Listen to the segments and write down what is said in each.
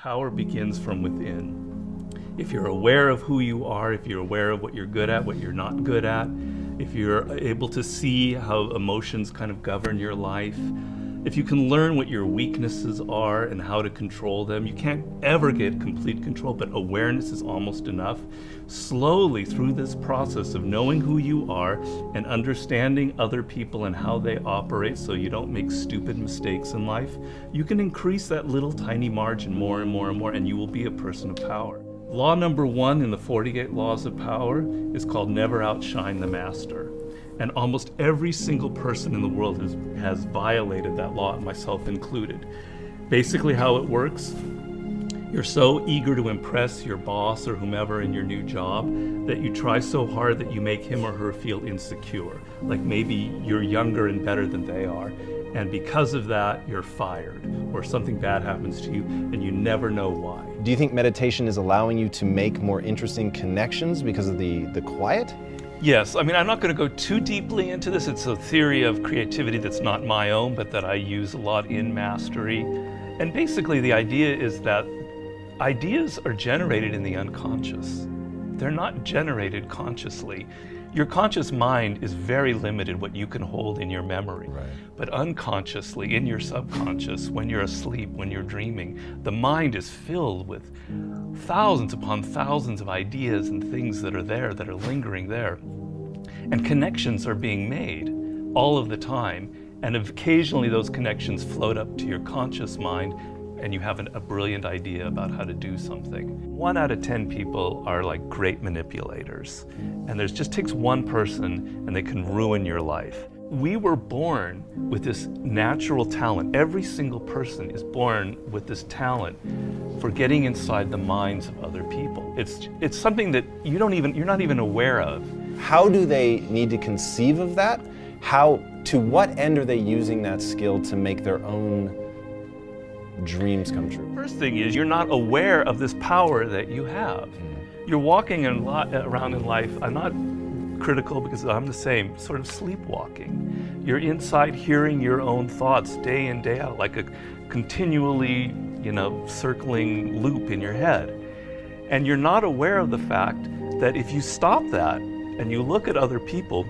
Power begins from within. If you're aware of who you are, if you're aware of what you're good at, what you're not good at, if you're able to see how emotions kind of govern your life, if you can learn what your weaknesses are and how to control them, you can't ever get complete control, but awareness is almost enough. Slowly through this process of knowing who you are and understanding other people and how they operate so you don't make stupid mistakes in life, you can increase that little tiny margin more and more and more, and you will be a person of power. Law number 1 in the 48 Laws of Power is called never outshine the master. And almost every single person in the world has violated that law, myself included. Basically how it works, you're so eager to impress your boss or whomever in your new job that you try so hard that you make him or her feel insecure. Like maybe you're younger and better than they are. And because of that, you're fired, or something bad happens to you and you never know why. Do you think meditation is allowing you to make more interesting connections because of the quiet? Yes, I mean, I'm not going to go too deeply into this. It's a theory of creativity that's not my own, but that I use a lot in Mastery. And basically the idea is that ideas are generated in the unconscious. They're not generated consciously. Your conscious mind is very limited what you can hold in your memory. Right. But unconsciously, in your subconscious, when you're asleep, when you're dreaming, the mind is filled with thousands upon thousands of ideas and things that are there, that are lingering there. And connections are being made all of the time. And occasionally those connections float up to your conscious mind and you have a brilliant idea about how to do something. 1 out of 10 people are like great manipulators. And there just takes one person and they can ruin your life. We were born with this natural talent. Every single person is born with this talent for getting inside the minds of other people. It's something that you're not even aware of. How do they need to conceive of that? To what end are they using that skill to make their own dreams come true? First thing is you're not aware of this power that you have. You're walking around in life, I'm not critical because I'm the same, sort of sleepwalking. You're inside hearing your own thoughts day in, day out, like a continually, circling loop in your head. And you're not aware of the fact that if you stop that and you look at other people,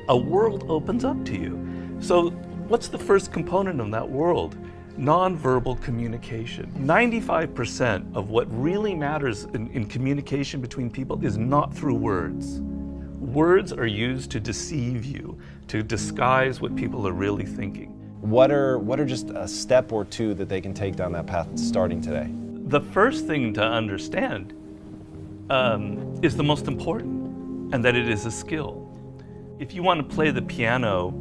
a world opens up to you. So what's the first component of that world? Nonverbal communication. 95% of what really matters in communication between people is not through words. Words are used to deceive you, to disguise what people are really thinking. What are just a step or two that they can take down that path starting today? The first thing to understand is the most important, and that it is a skill. If you want to play the piano,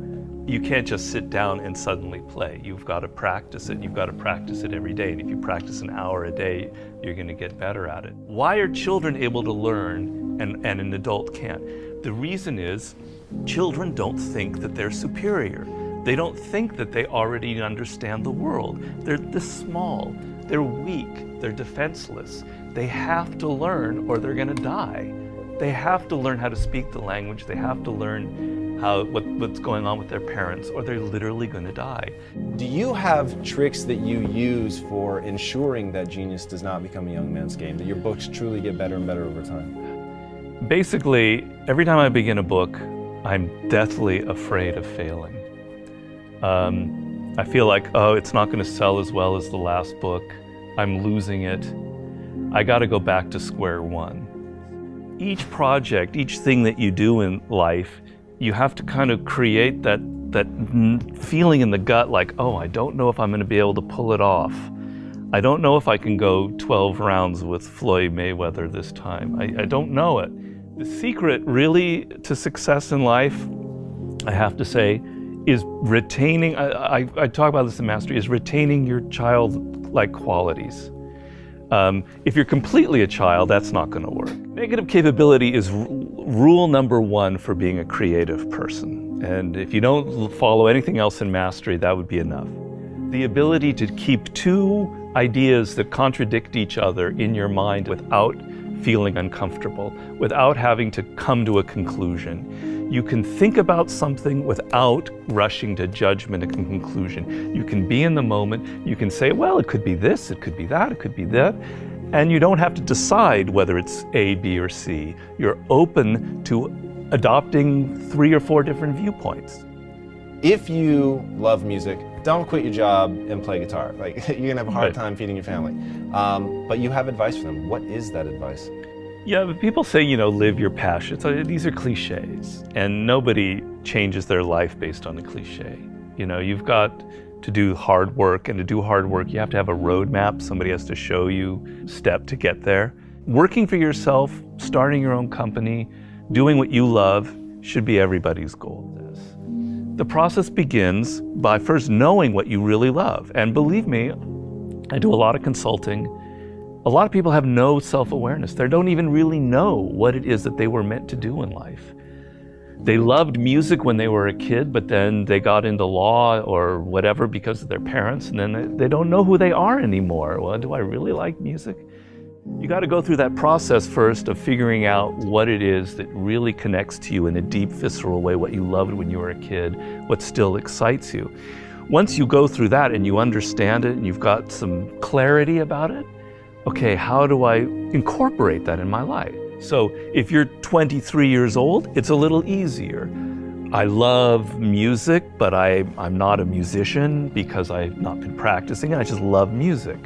you can't just sit down and suddenly play. You've got to practice it. You've got to practice it every day. And if you practice an hour a day, you're going to get better at it. Why are children able to learn and an adult can't? The reason is children don't think that they're superior. They don't think that they already understand the world. They're this small. They're weak. They're defenseless. They have to learn or they're going to die. They have to learn how to speak the language. They have to learn what's going on with their parents, or they're literally going to die. Do you have tricks that you use for ensuring that genius does not become a young man's game, that your books truly get better and better over time? Basically, every time I begin a book, I'm deathly afraid of failing. I feel like, it's not going to sell as well as the last book. I'm losing it. I got to go back to square one. Each project, each thing that you do in life, you have to kind of create that feeling in the gut like, I don't know if I'm going to be able to pull it off. I don't know if I can go 12 rounds with Floyd Mayweather this time. I don't know it. The secret really to success in life, I have to say, is retaining, I talk about this in Mastery, is retaining your childlike qualities. If you're completely a child, that's not going to work. Negative capability is rule number 1 for being a creative person. And if you don't follow anything else in Mastery, that would be enough. The ability to keep 2 ideas that contradict each other in your mind without feeling uncomfortable, without having to come to a conclusion. You can think about something without rushing to judgment and conclusion. You can be in the moment. You can say, well, it could be this, it could be that, it could be that. And you don't have to decide whether it's A, B, or C. You're open to adopting 3 or 4 different viewpoints. If you love music, don't quit your job and play guitar. Like, you're gonna have a hard time feeding your family. But you have advice for them. What is that advice? Yeah, but people say, live your passion. These are cliches, and nobody changes their life based on a cliche. You've got to do hard work, and to do hard work, you have to have a roadmap. Somebody has to show you step to get there. Working for yourself, starting your own company, doing what you love should be everybody's goal. The process begins by first knowing what you really love. And believe me, I do a lot of consulting. A lot of people have no self-awareness. They don't even really know what it is that they were meant to do in life. They loved music when they were a kid, but then they got into law or whatever because of their parents, and then they don't know who they are anymore. Well, do I really like music? You got to go through that process first of figuring out what it is that really connects to you in a deep, visceral way, what you loved when you were a kid, what still excites you. Once you go through that and you understand it and you've got some clarity about it, okay, how do I incorporate that in my life? So if you're 23 years old, it's a little easier. I love music, but I'm not a musician because I've not been practicing, and I just love music.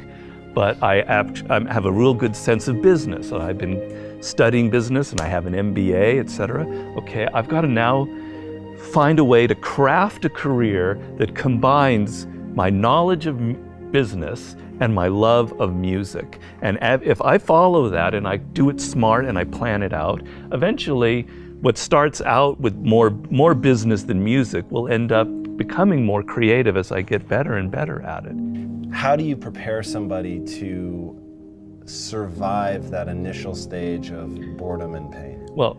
But I have a real good sense of business. I've been studying business and I have an MBA, etc. Okay, I've got to now find a way to craft a career that combines my knowledge of business and my love of music. And if I follow that and I do it smart and I plan it out, eventually what starts out with more business than music will end up becoming more creative as I get better and better at it. How do you prepare somebody to survive that initial stage of boredom and pain? Well,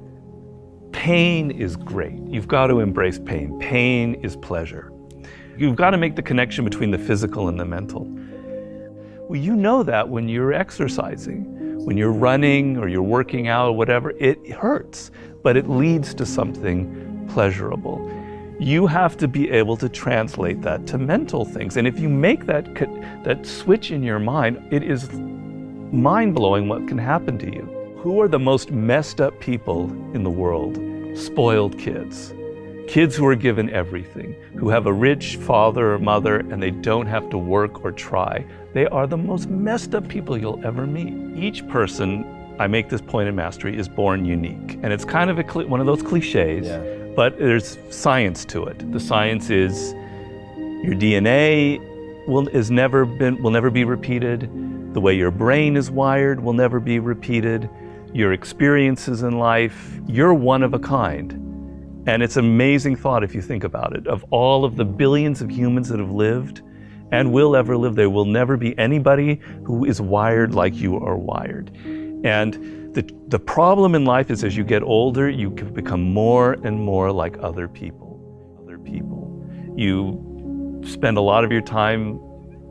pain is great. You've got to embrace pain. Pain is pleasure. You've got to make the connection between the physical and the mental. Well, you know that when you're exercising, when you're running or you're working out or whatever, it hurts, but it leads to something pleasurable. You have to be able to translate that to mental things. And if you make that switch in your mind, it is mind-blowing what can happen to you. Who are the most messed up people in the world? Spoiled kids. Kids who are given everything, who have a rich father or mother and they don't have to work or try. They are the most messed up people you'll ever meet. Each person, I make this point in Mastery, is born unique. And it's kind of one of those cliches. Yeah. But there's science to it. The science is your DNA will never be repeated. The way your brain is wired will never be repeated. Your experiences in life, you're one of a kind. And it's an amazing thought if you think about it. Of all of the billions of humans that have lived and will ever live, there will never be anybody who is wired like you are wired. And the problem in life is as you get older, you can become more and more like other people. You spend a lot of your time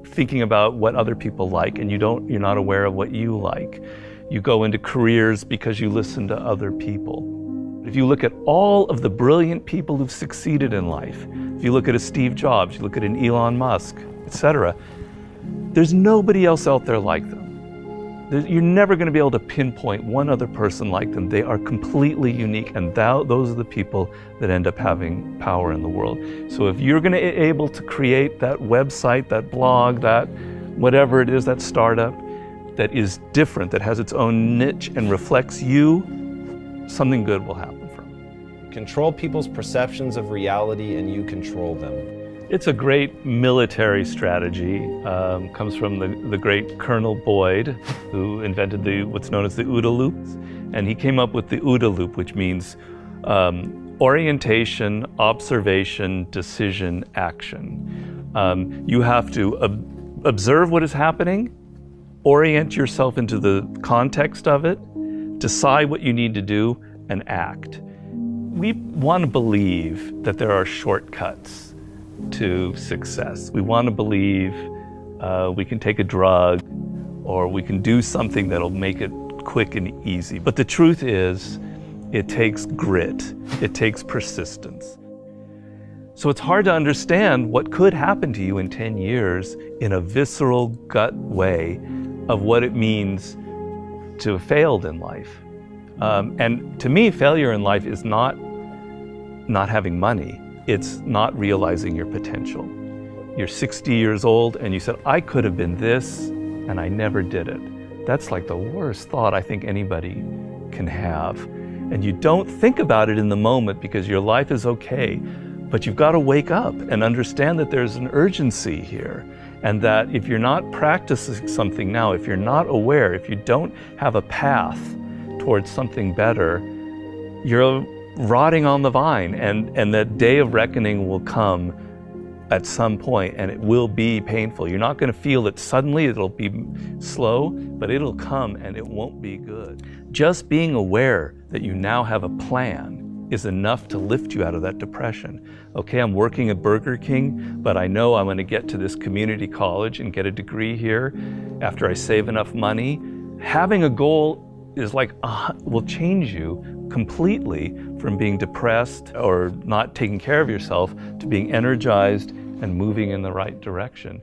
thinking about what other people like, and you're not aware of what you like. You go into careers because you listen to other people. If you look at all of the brilliant people who've succeeded in life, if you look at a Steve Jobs, you look at an Elon Musk, etc., there's nobody else out there like them. You're never going to be able to pinpoint one other person like them. They are completely unique, and those are the people that end up having power in the world. So if you're going to be able to create that website, that blog, that whatever it is, that startup that is different, that has its own niche and reflects you, something good will happen from it. Control people's perceptions of reality and you control them. It's a great military strategy. Comes from the great Colonel Boyd, who invented what's known as the OODA loop. And he came up with the OODA loop, which means orientation, observation, decision, action. You have to observe what is happening, orient yourself into the context of it, decide what you need to do, and act. We want to believe that there are shortcuts to success. We want to believe we can take a drug or we can do something that'll make it quick and easy. But the truth is, it takes grit. It takes persistence. So it's hard to understand what could happen to you in 10 years in a visceral gut way of what it means to have failed in life. And to me, failure in life is not having money. It's not realizing your potential. You're 60 years old and you said, I could have been this, and I never did it. That's like the worst thought I think anybody can have. And you don't think about it in the moment because your life is okay. But you've got to wake up and understand that there's an urgency here, and that if you're not practicing something now, if you're not aware, if you don't have a path towards something better, you're rotting on the vine, and that day of reckoning will come at some point, and it will be painful. You're not going to feel it suddenly, it'll be slow, but it'll come and it won't be good. Just being aware that you now have a plan is enough to lift you out of that depression. Okay, I'm working at Burger King, but I know I'm going to get to this community college and get a degree here after I save enough money. Having a goal is like, will change you completely from being depressed or not taking care of yourself to being energized and moving in the right direction.